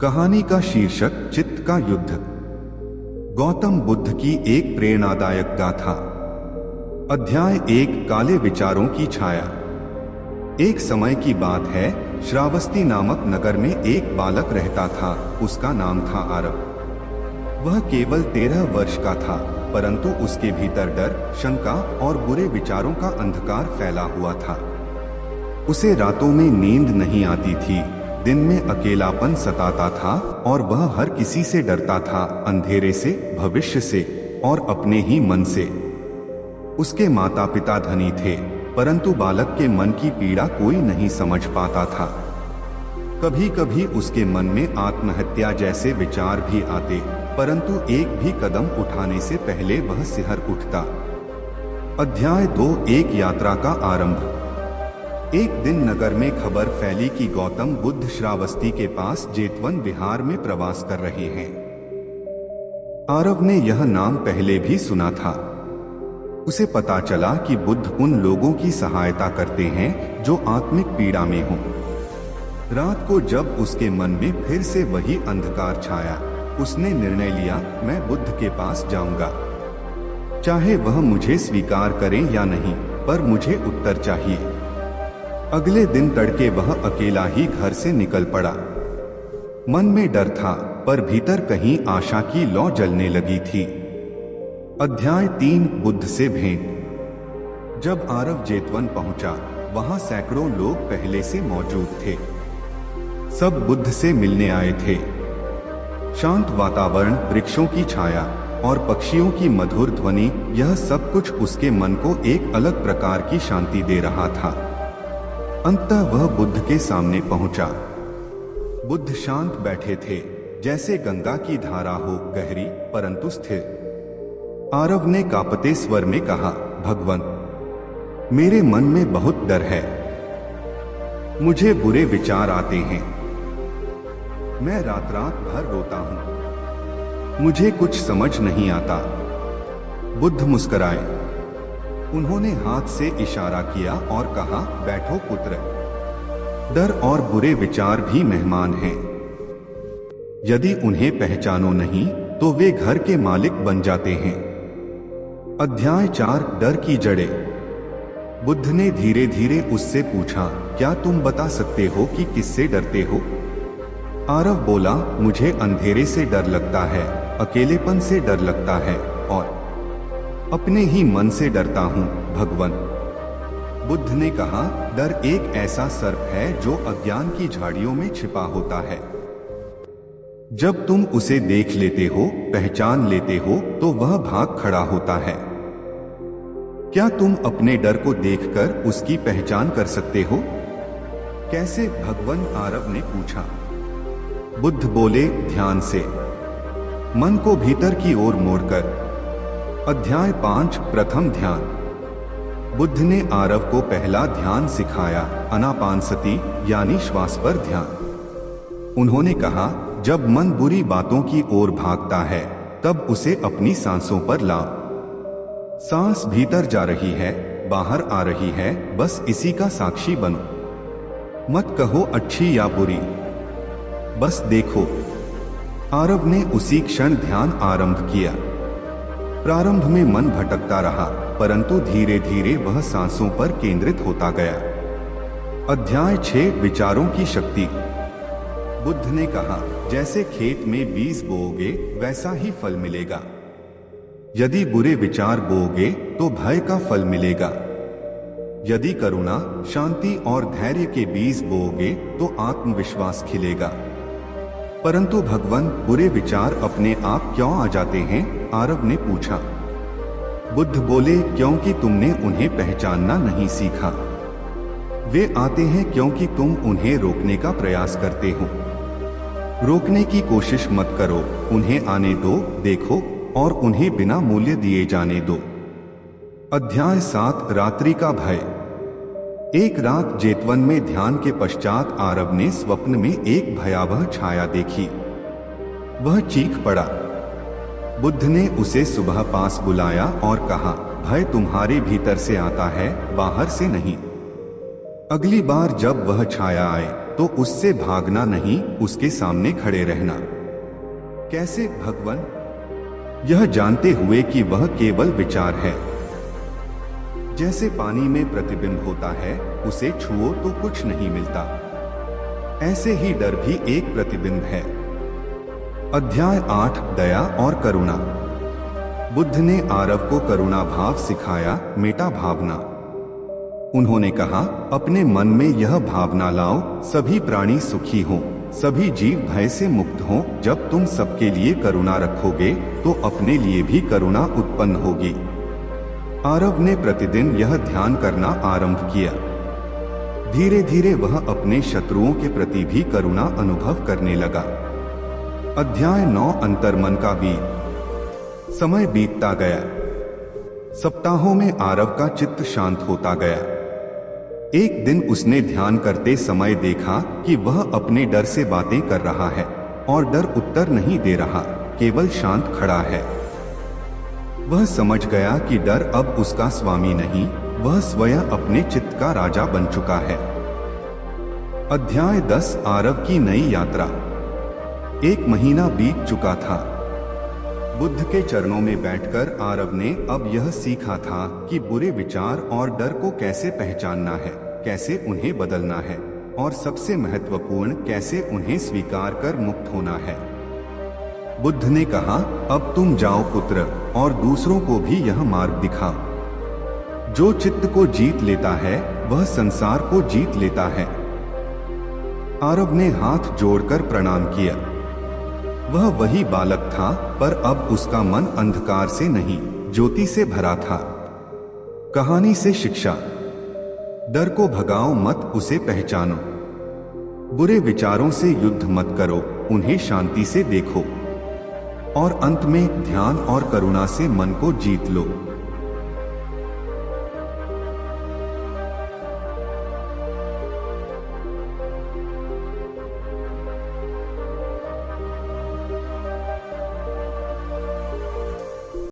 कहानी का शीर्षक चित्त का युद्ध। गौतम बुद्ध की एक प्रेरणादायक गाथा। अध्याय 1। काले विचारों की छाया। एक समय की बात है, श्रावस्ती नामक नगर में एक बालक रहता था। उसका नाम था आरव। वह केवल 13 वर्ष का था, परंतु उसके भीतर डर, शंका और बुरे विचारों का अंधकार फैला हुआ था। उसे रातों में नींद नहीं आती थी, दिन में अकेलापन सताता था और वह हर किसी से डरता था, अंधेरे से, भविष्य से और अपने ही मन से। उसके माता पिता धनी थे, परंतु बालक के मन की पीड़ा कोई नहीं समझ पाता था। कभी कभी उसके मन में आत्महत्या जैसे विचार भी आते, परंतु एक भी कदम उठाने से पहले वह सिहर उठता। अध्याय 2। एक यात्रा का आरंभ। एक दिन नगर में खबर फैली कि गौतम बुद्ध श्रावस्ती के पास जेतवन विहार में प्रवास कर रहे हैं। आरव ने यह नाम पहले भी सुना था। उसे पता चला कि बुद्ध उन लोगों की सहायता करते हैं जो आत्मिक पीड़ा में हों। रात को जब उसके मन में फिर से वही अंधकार छाया, उसने निर्णय लिया, मैं बुद्ध के पास जाऊंगा। चाहे वह मुझे स्वीकार करें या नहीं, पर मुझे उत्तर चाहिए। अगले दिन तड़के वह अकेला ही घर से निकल पड़ा। मन में डर था, पर भीतर कहीं आशा की लौ जलने लगी थी। अध्याय 3। बुद्ध से भेंट। जब आरव जेतवन पहुंचा, वहां सैकड़ों लोग पहले से मौजूद थे। सब बुद्ध से मिलने आए थे। शांत वातावरण, वृक्षों की छाया और पक्षियों की मधुर ध्वनि, यह सब कुछ उसके मन को एक अलग प्रकार की शांति दे रहा था। अंततः वह बुद्ध के सामने पहुंचा। बुद्ध शांत बैठे थे, जैसे गंगा की धारा हो, गहरी परंतु स्थिर। आरव ने कांपते स्वर में कहा, भगवन, मेरे मन में बहुत डर है। मुझे बुरे विचार आते हैं। मैं रात रात भर रोता हूं। मुझे कुछ समझ नहीं आता। बुद्ध मुस्कुराए। उन्होंने हाथ से इशारा किया और कहा, बैठो पुत्र। डर और बुरे विचार भी मेहमान हैं। यदि उन्हें पहचानो नहीं तो वे घर के मालिक बन जाते हैं। अध्याय 4। डर की जड़ें। बुद्ध ने धीरे धीरे उससे पूछा, क्या तुम बता सकते हो कि किससे डरते हो? आरव बोला, मुझे अंधेरे से डर लगता है, अकेलेपन से डर लगता है और अपने ही मन से डरता हूं, भगवन। बुद्ध ने कहा, डर एक ऐसा सर्प है जो अज्ञान की झाड़ियों में छिपा होता है। जब तुम उसे देख लेते हो, पहचान लेते हो, तो वह भाग खड़ा होता है। क्या तुम अपने डर को देखकर उसकी पहचान कर सकते हो? कैसे, भगवन? आरव ने पूछा। बुद्ध बोले, ध्यान से, मन को भीतर की ओर मोड़कर। अध्याय 5। प्रथम ध्यान। बुद्ध ने आरव को पहला ध्यान सिखाया, आनापानसति यानी श्वास पर ध्यान। उन्होंने कहा, जब मन बुरी बातों की ओर भागता है, तब उसे अपनी सांसों पर लाओ। सांस भीतर जा रही है, बाहर आ रही है, बस इसी का साक्षी बनो। मत कहो अच्छी या बुरी, बस देखो। आरव ने उसी क्षण ध्यान आरंभ किया। प्रारंभ में मन भटकता रहा, परंतु धीरे धीरे वह सांसों पर केंद्रित होता गया। अध्याय 6। विचारों की शक्ति। बुद्ध ने कहा, जैसे खेत में बीज बोओगे, वैसा ही फल मिलेगा। यदि बुरे विचार बोओगे तो भय का फल मिलेगा। यदि करुणा, शांति और धैर्य के बीज बोओगे तो आत्मविश्वास खिलेगा। परंतु भगवन, बुरे विचार अपने आप क्यों आ जाते हैं? आरव ने पूछा। बुद्ध बोले, क्योंकि तुमने उन्हें पहचानना नहीं सीखा। वे आते हैं क्योंकि तुम उन्हें रोकने का प्रयास करते हो। रोकने की कोशिश मत करो, उन्हें आने दो, देखो और उन्हें बिना मूल्य दिए जाने दो। अध्याय 7। रात्रि का भय। एक रात जेतवन में ध्यान के पश्चात आरव ने स्वप्न में एक भयावह छाया देखी। वह चीख पड़ा। बुद्ध ने उसे सुबह पास बुलाया और कहा, भय तुम्हारे भीतर से आता है, बाहर से नहीं। अगली बार जब वह छाया आए, तो उससे भागना नहीं, उसके सामने खड़े रहना। कैसे भगवान? यह जानते हुए कि वह केवल विचार है। जैसे पानी में प्रतिबिंब होता है, उसे छुओ तो कुछ नहीं मिलता, ऐसे ही डर भी एक प्रतिबिंब है। अध्याय 8 दया और करुणा। बुद्ध ने आरव को करुणा भाव सिखाया, मेटा भावना। उन्होंने कहा, अपने मन में यह भावना लाओ, सभी प्राणी सुखी हों, सभी जीव भय से मुक्त हों। जब तुम सबके लिए करुणा रखोगे तो अपने लिए भी करुणा उत्पन्न होगी। आरव ने प्रतिदिन यह ध्यान करना आरंभ किया। धीरे धीरे वह अपने शत्रुओं के प्रति भी करुणा अनुभव करने लगा। अध्याय 9 अंतर्मन का बीज। समय बीतता गया। सप्ताहों में आरव का चित्त शांत होता गया। एक दिन उसने ध्यान करते समय देखा कि वह अपने डर से बातें कर रहा है और डर उत्तर नहीं दे रहा, केवल शांत खड़ा है। वह समझ गया कि डर अब उसका स्वामी नहीं, वह स्वयं अपने चित्त का राजा बन चुका है। अध्याय 10 आरव की नई यात्रा। 1 महीना बीत चुका था। बुद्ध के चरणों में बैठकर आरव ने अब यह सीखा था कि बुरे विचार और डर को कैसे पहचानना है, कैसे उन्हें बदलना है और सबसे महत्वपूर्ण कैसे उन्हें स्वीकार कर मुक्त होना है। बुद्ध ने कहा, अब तुम जाओ पुत्र और दूसरों को भी यह मार्ग दिखाओ। जो चित्त को जीत लेता है वह संसार को जीत लेता है। आरव ने हाथ जोड़कर प्रणाम किया। वह वही बालक था, पर अब उसका मन अंधकार से नहीं, ज्योति से भरा था। कहानी से शिक्षा। डर को भगाओ मत, उसे पहचानो। बुरे विचारों से युद्ध मत करो, उन्हें शांति से देखो। और अंत में ध्यान और करुणा से मन को जीत लो।